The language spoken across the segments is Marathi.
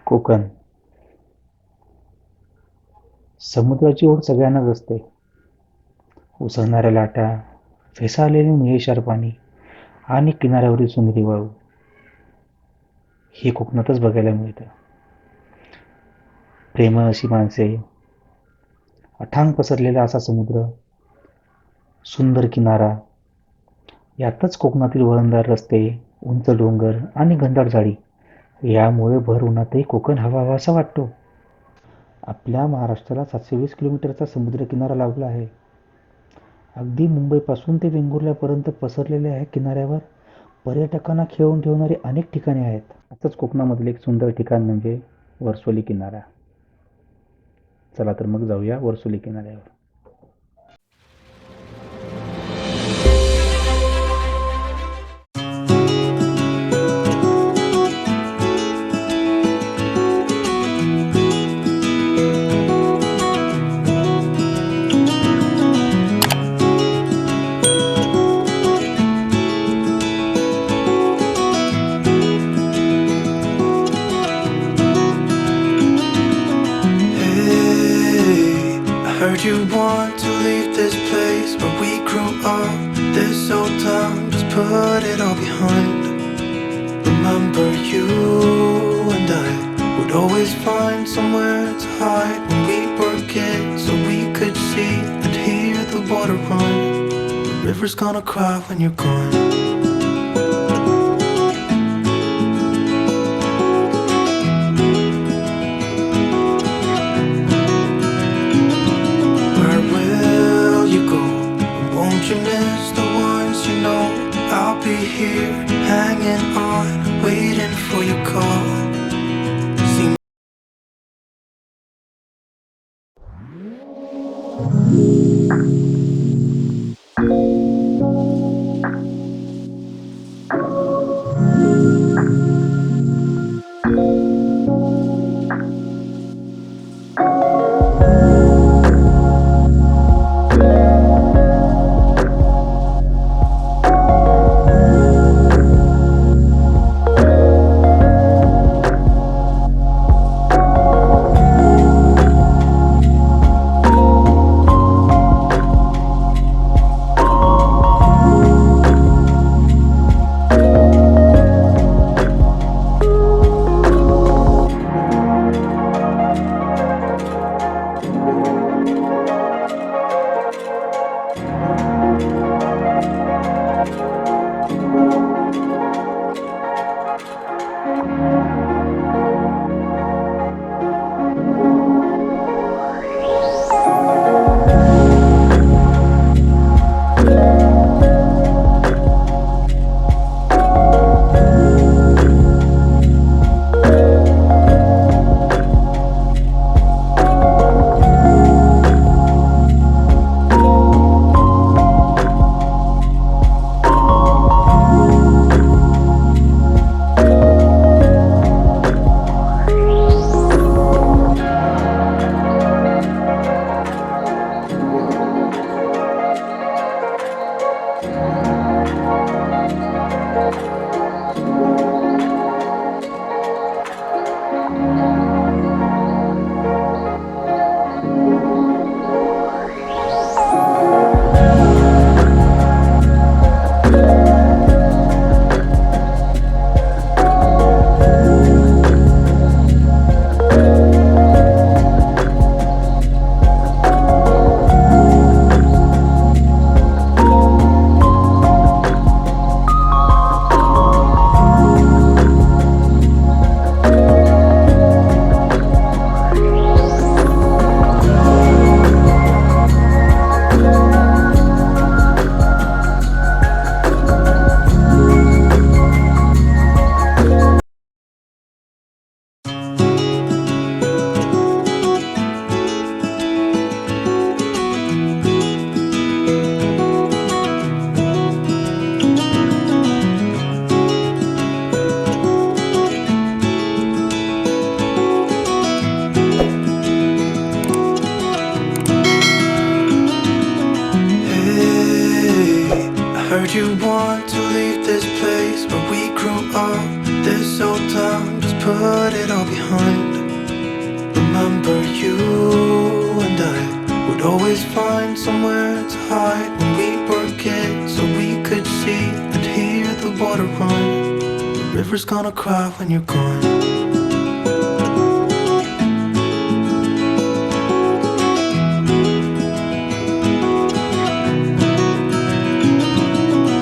कोकण. समुद्राची ओढ सगळ्यांनाच असते. उसळणाऱ्या लाटा, फेसाळलेले निळेशार पाणी आणि किनाऱ्यावरील सुंदरी वाळू हे कोकणातच बघायला मिळतं. प्रेमळ अशी माणसे, अथांग पसरलेला असा समुद्र, सुंदर किनारा, यातच कोकणातील वळणदार रस्ते, उंच डोंगर आणि घनदाट झाडी यामुळे भर उन्हातही कोकण हवाहवासा वाटतो. आपल्या महाराष्ट्राला 720 किलोमीटरचा समुद्रकिनारा लाभला आहे. अगदी मुंबईपासून ते वेंगुर्ल्यापर्यंत पसरलेल्या या किनाऱ्यावर पर्यटकांना खेळवून ठेवणारी अनेक ठिकाणे आहेत. असंच कोकणामधले एक सुंदर ठिकाण म्हणजे वर्सोली किनारा. चला तर मग जाऊया वर्सोली किनाऱ्यावर. Heard you want to leave this place where we grew up. This old town, just put it all behind. Remember you and I would always find somewhere to hide when we were kids, so we could see and hear the water run. The river's gonna cry when you're gone. You miss the ones you know. I'll be here, hanging on, waiting for your call. See heard you want to leave this place where we grew up. This old town, just put it all behind. Remember you and I would always find somewhere to hide when we were kids, so we could see and hear the water run. The river's gonna cry when you're gone.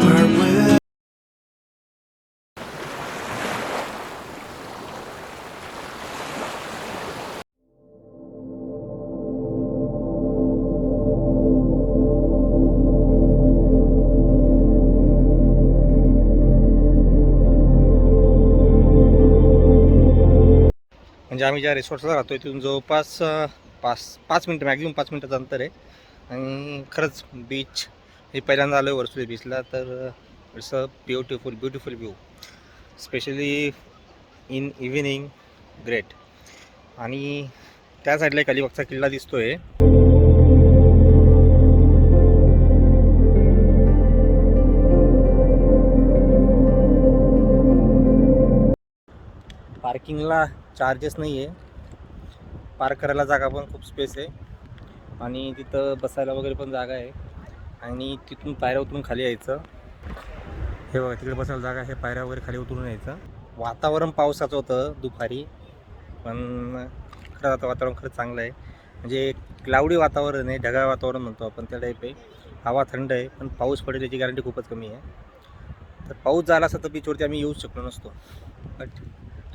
Where will म्हणजे आम्ही ज्या रिसॉर्टला राहतो तिथून जवळपास 5 मिनटं मॅक्झिमम 5 मिनटाचं अंतर आहे. आणि खरंच बीच हे पहिल्यांदा आलो आहे वर्सुली बीचला, तर it's a beautiful view, specially in evening. Great. आणि त्या साईडला एक अलिबागचा किल्ला दिसतो आहे. पार्किंगला चार्जेस नाही आहे, पार्क करायला जागा पण खूप स्पेस आहे आणि तिथं बसायला वगैरे पण जागा आहे. आणि तिथून पायऱ्या उतरून खाली यायचं. हे बघा तिकडे बसायला जागा आहे, पायऱ्या वगैरे खाली उतरून यायचं. वातावरण पावसाचं होतं दुपारी, पण खरं आता वातावरण खरंच चांगलं आहे. म्हणजे क्लाउडी वातावरण आहे, ढगाळ वातावरण म्हणतो आपण त्या टाईप आहे. हवा थंड आहे, पण पाऊस पडेल याची गॅरंटी खूपच कमी आहे. तर पाऊस झाला असता तर बीचवरती आम्ही येऊच शकलो नसतो. But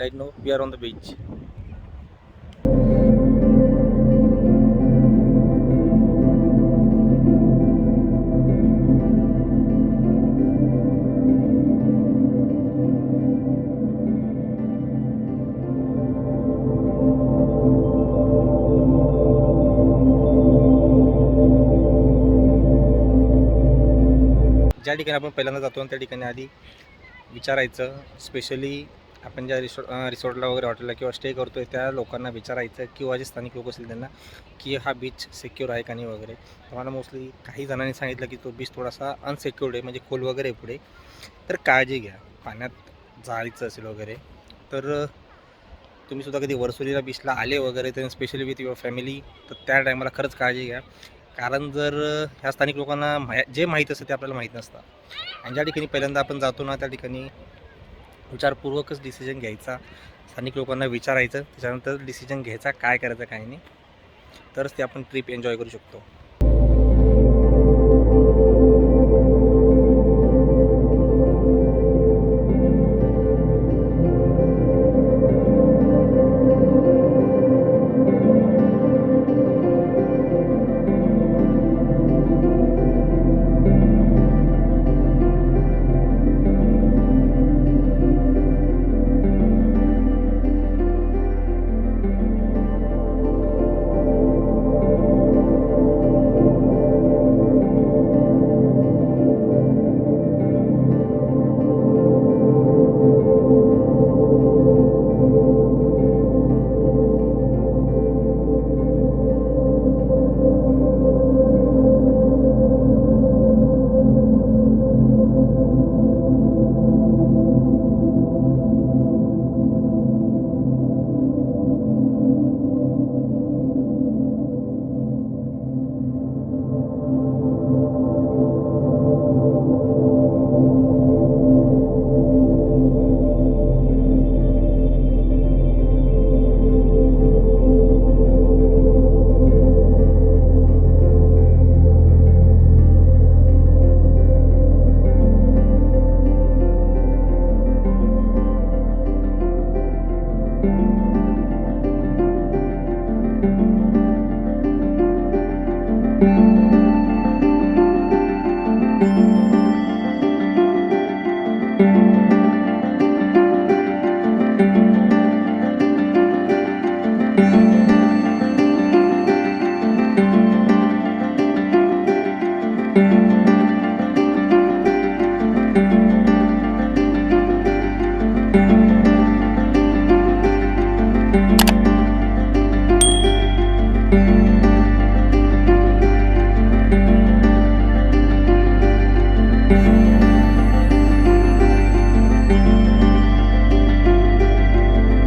right now we are on the beach. ज्या ठिकाणी आपण पहिल्यांदा जातो त्या ठिकाणी आधी विचारायचं, स्पेशली आपण ज्या रिसॉर्टला वगैरे हॉटेलला किंवा स्टे करतो आहे त्या लोकांना विचारायचं, किंवा जे स्थानिक लोक असतील त्यांना, की हा बीच सिक्युअर आहे का नाही वगैरे. तर मला मोस्टली काही जणांनी सांगितलं की तो बीच थोडासा अनसिक्युअर्ड आहे, म्हणजे खोल वगैरे पुढे, तर काळजी घ्या. पाण्यात जायचं असेल वगैरे तर तुम्ही सुद्धा कधी वर्सुलीला बीचला आले वगैरे तर स्पेशली विथ युअर फॅमिली, तर त्या टायमाला खरंच काळजी घ्या. कारण जर ह्या स्थानिक लोकांना जे माहीत असतं ते आपल्याला माहीत नसतं. आणि ज्या ठिकाणी पहिल्यांदा आपण जातो ना त्या ठिकाणी विचारपूर्वकच डिसिजन घ्यायचा, स्थानिक लोकांना विचारायचं, त्याच्यानंतर डिसिजन घ्यायचा काय करायचं काय नाही, तरच ते आपण ट्रिप एन्जॉय करू शकतो.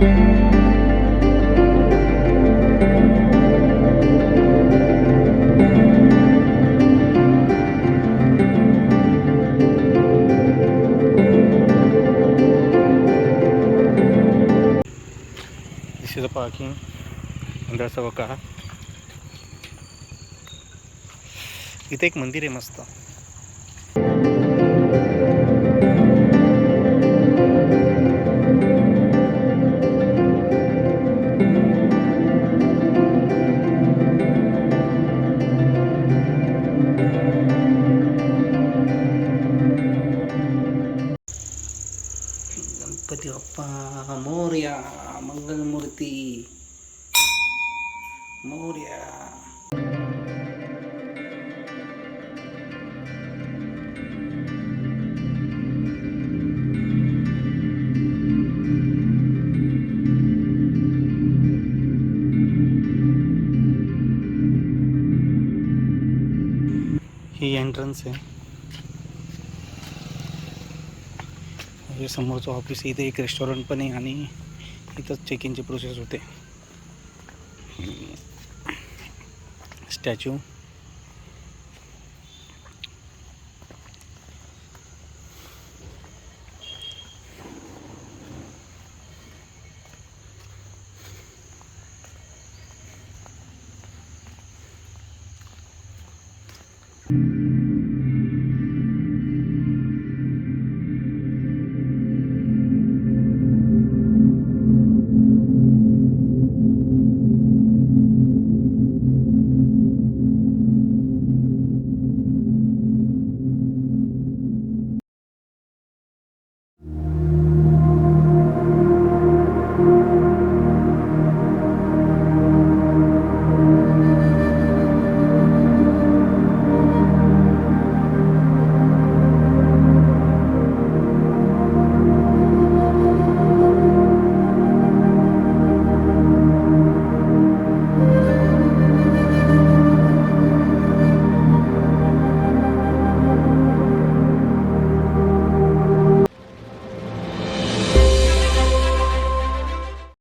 This is a parking under Savaka. इथे एक मंदिर आहे मस्त. गणपती बाप्पा मोरया, मंगलमूर्ती मोरया. ही एंट्रन्स आहे. हे समोरचं ऑफिस, इथे एक रेस्टॉरंट पण आहे आणि इथंच चेक इनची प्रोसेस होते. स्टॅच्यू